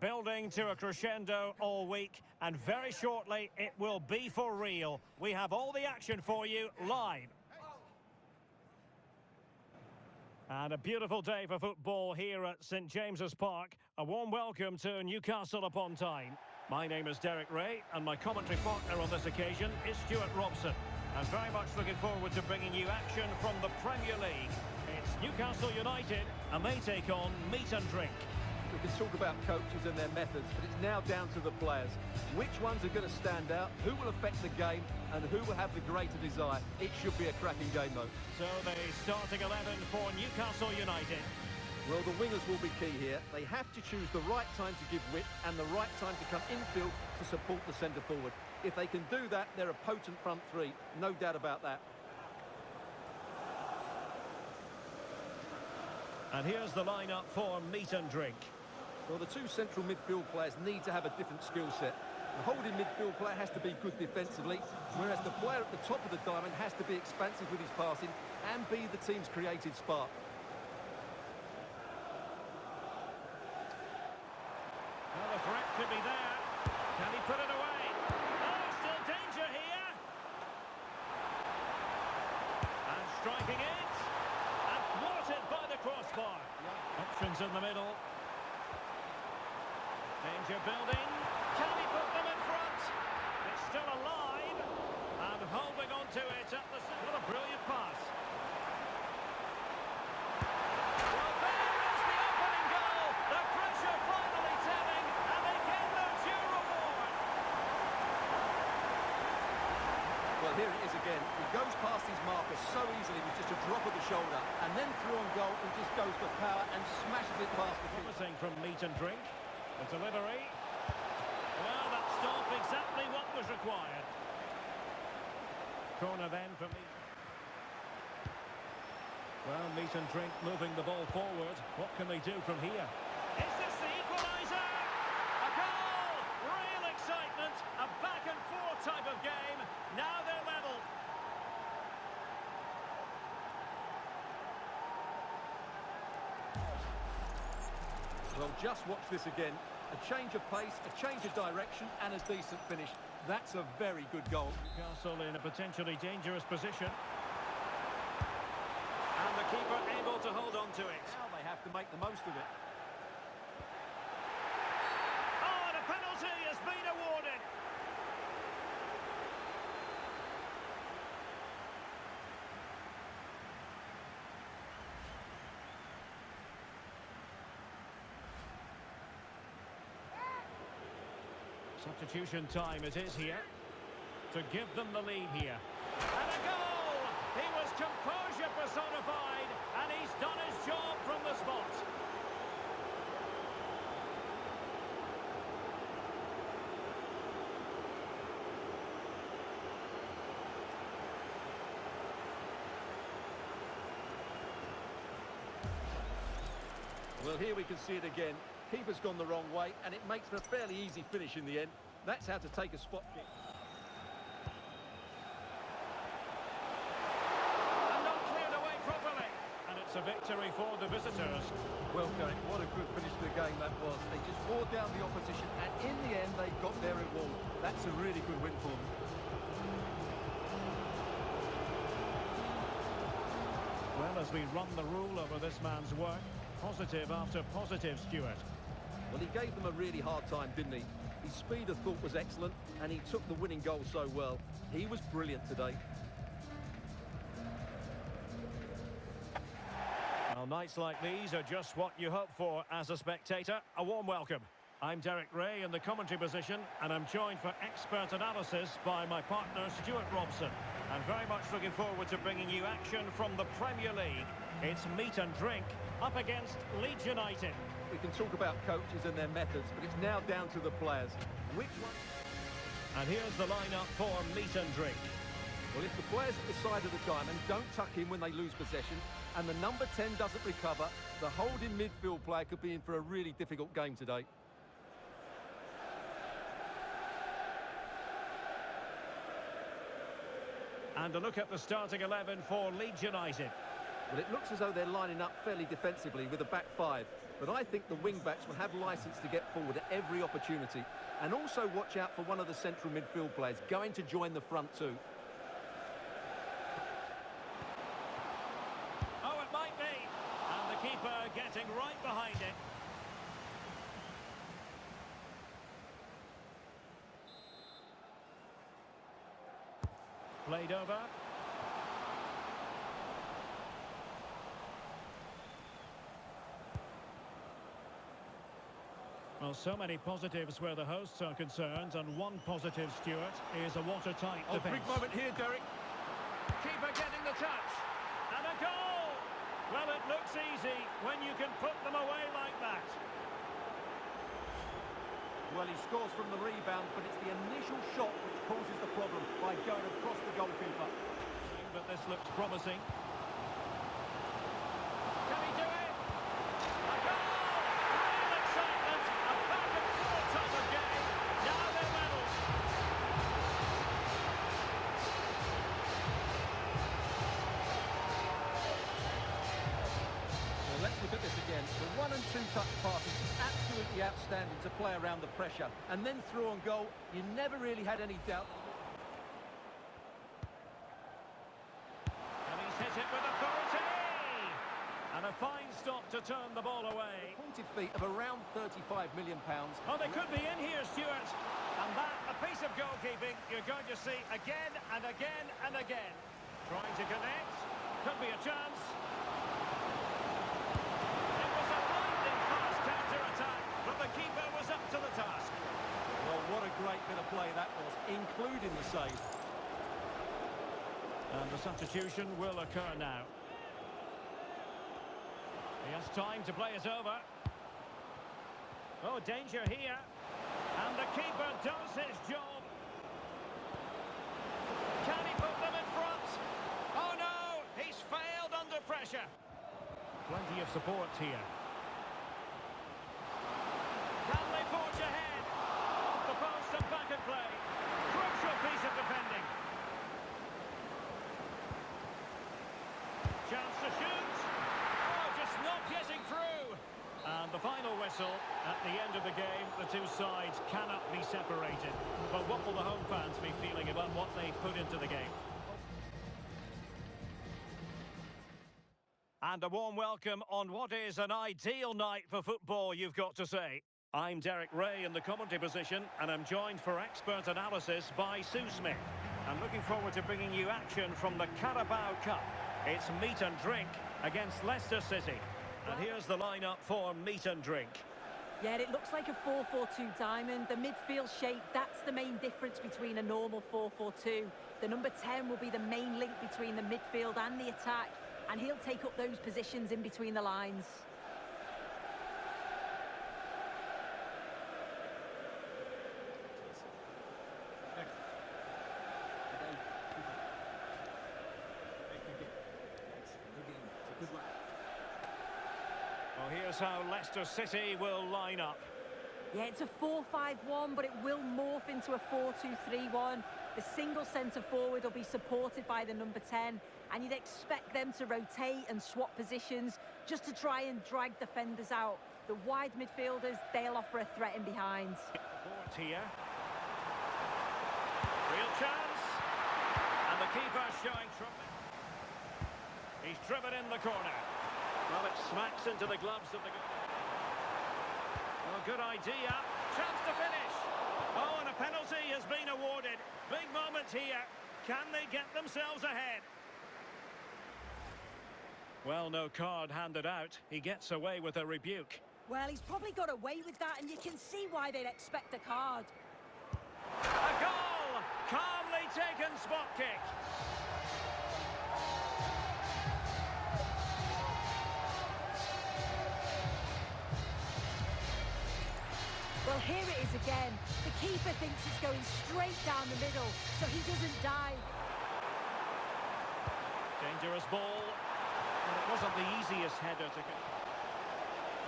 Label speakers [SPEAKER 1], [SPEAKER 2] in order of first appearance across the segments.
[SPEAKER 1] building to a crescendo all week, and very shortly it will be for real. We have all the action for you live. And a beautiful day for football here at St James's Park. A warm welcome to Newcastle upon Tyne. My name is Derek Ray, and my commentary partner on this occasion is Stuart Robson. I'm very much looking forward to bringing you action from the Premier League. It's Newcastle United, and they take on Meat and Drink.
[SPEAKER 2] We can talk about coaches and their methods, but it's now down to the players. Which ones are going to stand out, who will affect the game, and who will have the greater desire? It should be a cracking game, though.
[SPEAKER 1] So the starting 11 for Newcastle United.
[SPEAKER 2] Well, the wingers will be key here. They have to choose the right time to give width and the right time to come infield to support the centre forward. If they can do that, they're a potent front three, no doubt about that.
[SPEAKER 1] And here's the lineup for Meat and Drink.
[SPEAKER 2] Well, the two central midfield players need to have a different skill set. The holding midfield player has to be good defensively, whereas the player at the top of the diamond has to be expansive with his passing and be the team's creative spark.
[SPEAKER 1] Well, the threat could be there. Can he put it away? Oh, still danger here. And striking it. And thwarted by the crossbar. Options in the middle. Danger building. Can he put them in front? It's still alive. And holding on to it at the... What a brilliant pass. Well, there is the opening goal. The pressure finally telling, and they get their due reward.
[SPEAKER 2] Well, here it is again. He goes past his marker so easily with just a drop of the shoulder, and then through on goal and just goes for power and smashes it past the keeper.
[SPEAKER 1] Promising from Meat and Drink. The delivery. Well, that stopped exactly what was required. Corner then for Meat. Well, Meat and Drink moving the ball forward. What can they do from here? Is this the equaliser? A goal! Real excitement. A back and forth type of game. Now they're level.
[SPEAKER 2] Well, just watch this again. A change of pace, a change of direction, and a decent finish. That's a very good goal.
[SPEAKER 1] Newcastle in a potentially dangerous position. And the keeper able to hold on to it.
[SPEAKER 2] Now they have to make the most of it.
[SPEAKER 1] Oh, and a penalty has been awarded. Substitution time it is here to give them the lead here. And a goal! He was composure personified, and he's done his job from the spot.
[SPEAKER 2] Well, here we can see it again. Keeper's gone the wrong way, and it makes for a fairly easy finish in the end. That's how to take a spot kick.
[SPEAKER 1] And not cleared away properly. And it's a victory for the visitors.
[SPEAKER 2] Well, Kate, what a good finish to the game that was. They just wore down the opposition, and in the end, they got their reward. That's a really good win for them.
[SPEAKER 1] Well, as we run the rule over this man's work, positive after positive, Stuart.
[SPEAKER 2] Well, he gave them a really hard time, didn't he? His speed of thought was excellent, and he took the winning goal so well. He was brilliant today.
[SPEAKER 1] Well, nights like these are just what you hope for as a spectator. A warm welcome. I'm Derek Ray in the commentary position, and I'm joined for expert analysis by my partner, Stuart Robson. I'm very much looking forward to bringing you action from the Premier League. It's Meat and Drink up against Leeds United.
[SPEAKER 2] We can talk about coaches and their methods, but it's now down to the players. Which one?
[SPEAKER 1] And here's the lineup for Meat and Drink.
[SPEAKER 2] Well, if the players at the side of the diamond don't tuck in when they lose possession, and the number 10 doesn't recover, the holding midfield player could be in for a really difficult game today.
[SPEAKER 1] And a look at the starting 11 for Leeds United.
[SPEAKER 2] Well, it looks as though they're lining up fairly defensively with a back five. But I think the wing-backs will have licence to get forward at every opportunity. And also watch out for one of the central midfield players going to join the front two.
[SPEAKER 1] Oh, it might be. And the keeper getting right behind it. Played over. Well, so many positives where the hosts are concerned, and one positive, Stuart, is a watertight defence.
[SPEAKER 2] Big moment here, Derek.
[SPEAKER 1] Keeper getting the touch. And a goal! Well, it looks easy when you can put them away like that.
[SPEAKER 2] Well, he scores from the rebound, but it's the initial shot which causes the problem by going across the goalkeeper.
[SPEAKER 1] But this looks promising. Can he do it? A goal! Real excitement! A back and forth type of game. Now they're level.
[SPEAKER 2] Well, let's look at this again. The 1 and 2 touch passes is absolutely outstanding to play around the pressure. And then through on goal, you never really had any doubt.
[SPEAKER 1] And he's hit it with authority! And a fine stop to turn the ball away.
[SPEAKER 2] Pointed feet of around £35 million.
[SPEAKER 1] Oh, they could be in here, Stuart. And that, a piece of goalkeeping you're going to see again and again and again. Trying to connect. Could be a chance. It was a lightning fast counter-attack, but the keeper was up to the task.
[SPEAKER 2] Well, what a great bit of play that was, including the save.
[SPEAKER 1] And the substitution will occur now. He has time to play it over. Oh, danger here. And the keeper does his job. Can he put them in front? Oh no, he's failed under pressure. Plenty of support here. Can they forge ahead? Off the post and back in play. Crucial piece of defending. Chance to shoot. Oh, just not getting through. And the final whistle. At the end of the game, the two sides cannot be separated. But what will the home fans be feeling about what they put into the game? And a warm welcome on what is an ideal night for football, you've got to say. I'm Derek Ray in the commentary position, and I'm joined for expert analysis by Sue Smith. I'm looking forward to bringing you action from the Carabao Cup. It's meat and drink against Leicester City. And here's the lineup for meat and drink.
[SPEAKER 3] Yeah, it looks like a 4-4-2 diamond. The midfield shape, that's the main difference between a normal 4-4-2. The number 10 will be the main link between the midfield and the attack, and he'll take up those positions in between the lines.
[SPEAKER 1] Well, here's how Leicester City will line up.
[SPEAKER 3] Yeah, it's a 4-5-1, but it will morph into a 4-2-3-1. The single centre-forward will be supported by the number 10, and you'd expect them to rotate and swap positions just to try and drag defenders out. The wide midfielders, they'll offer a threat in behind.
[SPEAKER 1] Support here. Real chance. And the keeper showing trouble. He's driven in the corner. Well, it smacks into the gloves of the... Well, good idea. Chance to finish. Oh, and a penalty has been awarded. Big moment here. Can they get themselves ahead? Well, no card handed out. He gets away with a rebuke.
[SPEAKER 3] Well, he's probably got away with that, and you can see why they'd expect a card.
[SPEAKER 1] A goal! Calmly taken spot kick.
[SPEAKER 3] Well, here it is again. The keeper thinks it's going straight down the middle, so he doesn't dive.
[SPEAKER 1] Dangerous ball. Well, it wasn't the easiest header to get.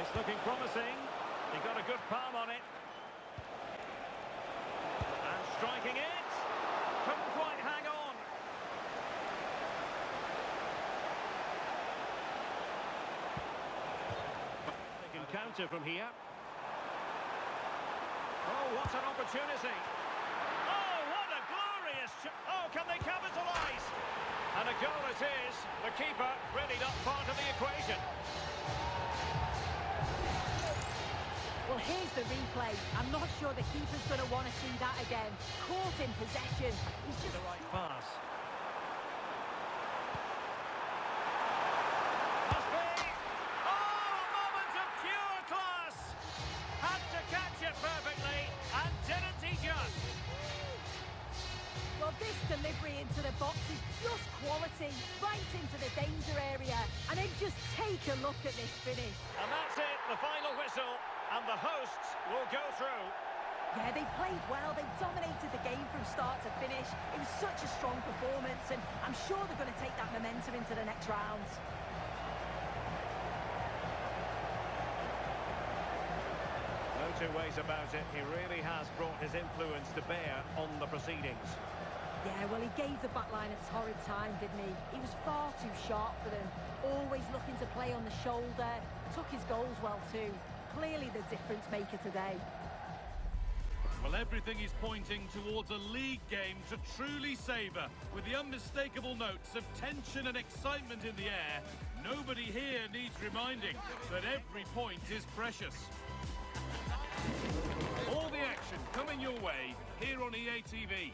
[SPEAKER 1] It's looking promising. He got a good palm on it. And striking it. Couldn't quite hang on. counter from here. Oh, what an opportunity. Oh, what a glorious... Oh, can they capitalise? And a goal it is. The keeper really not part of the equation.
[SPEAKER 3] Well, here's the replay. I'm not sure the keeper's going to want to see that again. Caught in possession. He's just...
[SPEAKER 1] The right pass. Must be! Oh, a moment of pure class! Had to catch it perfectly, and didn't he just?
[SPEAKER 3] Well, this delivery into the box is just quality, right into the danger area. And then just take a look at this finish.
[SPEAKER 1] And that's it, the final whistle, and the hosts will go through.
[SPEAKER 3] Yeah, they played well. They dominated the game from start to finish. It was such a strong performance, and I'm sure they're going to take that momentum into the next rounds.
[SPEAKER 1] No two ways about it. He really has brought his influence to bear on the proceedings.
[SPEAKER 3] Yeah, well, he gave the back line a torrid time, didn't he? He was far too sharp for them. Always looking to play on the shoulder. Took his goals well, too. Clearly the difference maker today.
[SPEAKER 4] Well, everything is pointing towards a league game to truly savour, with the unmistakable notes of tension and excitement in the air. Nobody here needs reminding that every point is precious. All the action coming your way here on EATV.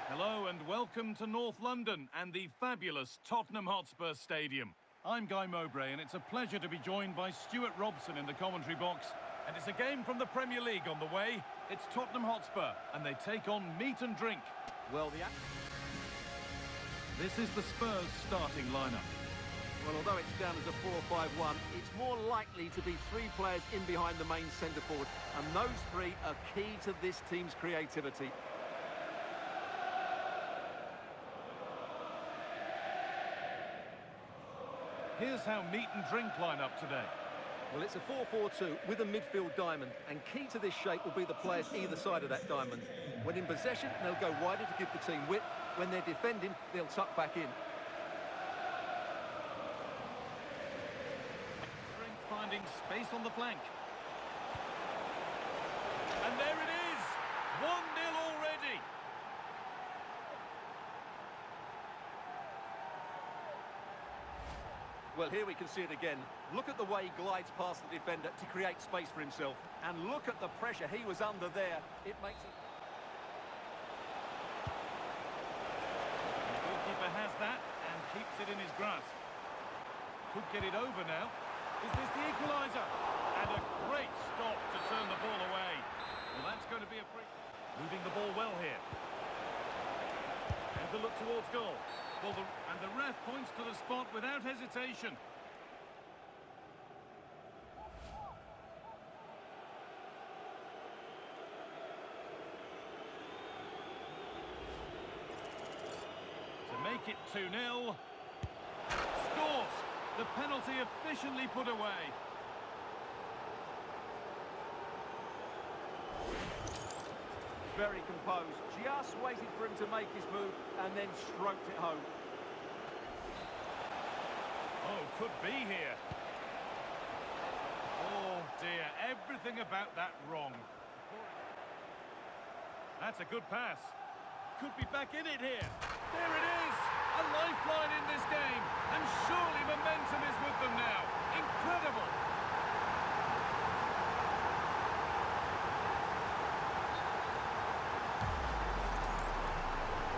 [SPEAKER 4] Hello and welcome to North London and the fabulous Tottenham Hotspur Stadium. I'm Guy Mowbray, and it's a pleasure to be joined by Stuart Robson in the commentary box. And it's a game from the Premier League on the way. It's Tottenham Hotspur, and they take on meat and drink.
[SPEAKER 2] Well,
[SPEAKER 4] This is the Spurs starting lineup.
[SPEAKER 2] Well, although it's down as a 4-5-1, it's more likely to be three players in behind the main centre forward. And those three are key to this team's creativity.
[SPEAKER 4] Here's how meat and drink line up today.
[SPEAKER 2] Well, it's a 4-4-2 with a midfield diamond, and key to this shape will be the players either side of that diamond. When in possession, they'll go wider to give the team width. When they're defending, they'll tuck back in.
[SPEAKER 4] Drink finding space on the flank. And there it is! 1-0 already!
[SPEAKER 2] Well, here we can see it again. Look at the way he glides past the defender to create space for himself. And look at the pressure he was under there. It makes it...
[SPEAKER 4] The goalkeeper has that and keeps it in his grasp. Could get it over now. Is this the equaliser? And a great stop to turn the ball away. Well, that's going to be a free... Moving the ball well here. And to look towards goal. Well, and the ref points to the spot without hesitation. To make it 2-0. Scores! The penalty efficiently put away.
[SPEAKER 2] Very composed, just waited for him to make his move and then stroked it home.
[SPEAKER 4] Oh, could be here. Oh dear, everything about that wrong. That's a good pass. Could be back in it here. There it is! A lifeline in this game. And surely momentum is with them now. Incredible!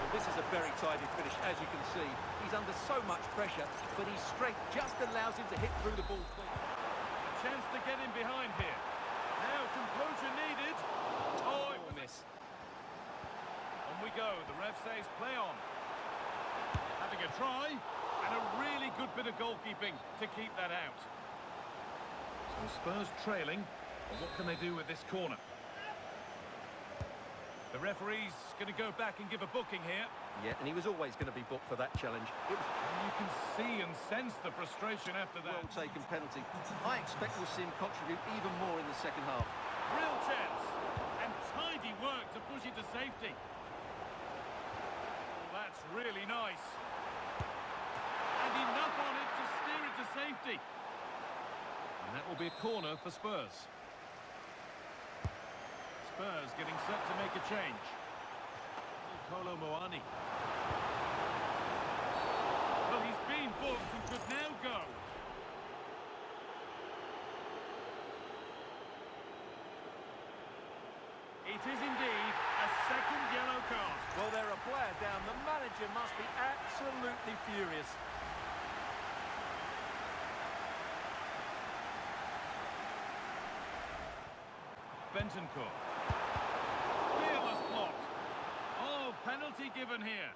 [SPEAKER 2] This is a very tidy finish, as you can see. He's under so much pressure, but his strength just allows him to hit through the ball clean.
[SPEAKER 4] A chance to get in behind here. Now composure needed. Oh, it was miss. On we go. The ref says play on. Having a try, and a really good bit of goalkeeping to keep that out. So Spurs trailing. What can they do with this corner? The referee's going to go back and give a booking here.
[SPEAKER 2] Yeah, and he was always going to be booked for that challenge.
[SPEAKER 4] And you can see and sense the frustration after that.
[SPEAKER 2] Well taken penalty. I expect we'll see him contribute even more in the second half.
[SPEAKER 4] Real chance. And tidy work to push it to safety. Well, that's really nice. And enough on it to steer it to will be a corner for Spurs. Spurs getting set to make a change. Kolo Muani. Well, he's been booked and could now go. It is indeed a second yellow card.
[SPEAKER 2] Well, they're a player down. The manager must be absolutely furious.
[SPEAKER 4] Bentancur. Fearless block. Oh, penalty given here.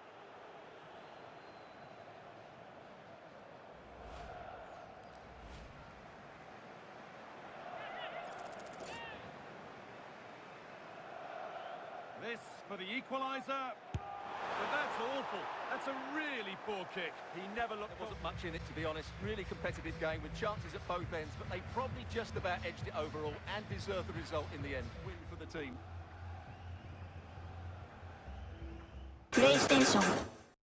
[SPEAKER 4] This for the equaliser. But that's awful. That's a really poor kick.
[SPEAKER 2] He never looked... There wasn't much in it, to be honest. Really competitive game with chances at both ends, but they probably just about edged it overall and deserved the result in the end. Win for the team.
[SPEAKER 5] PlayStation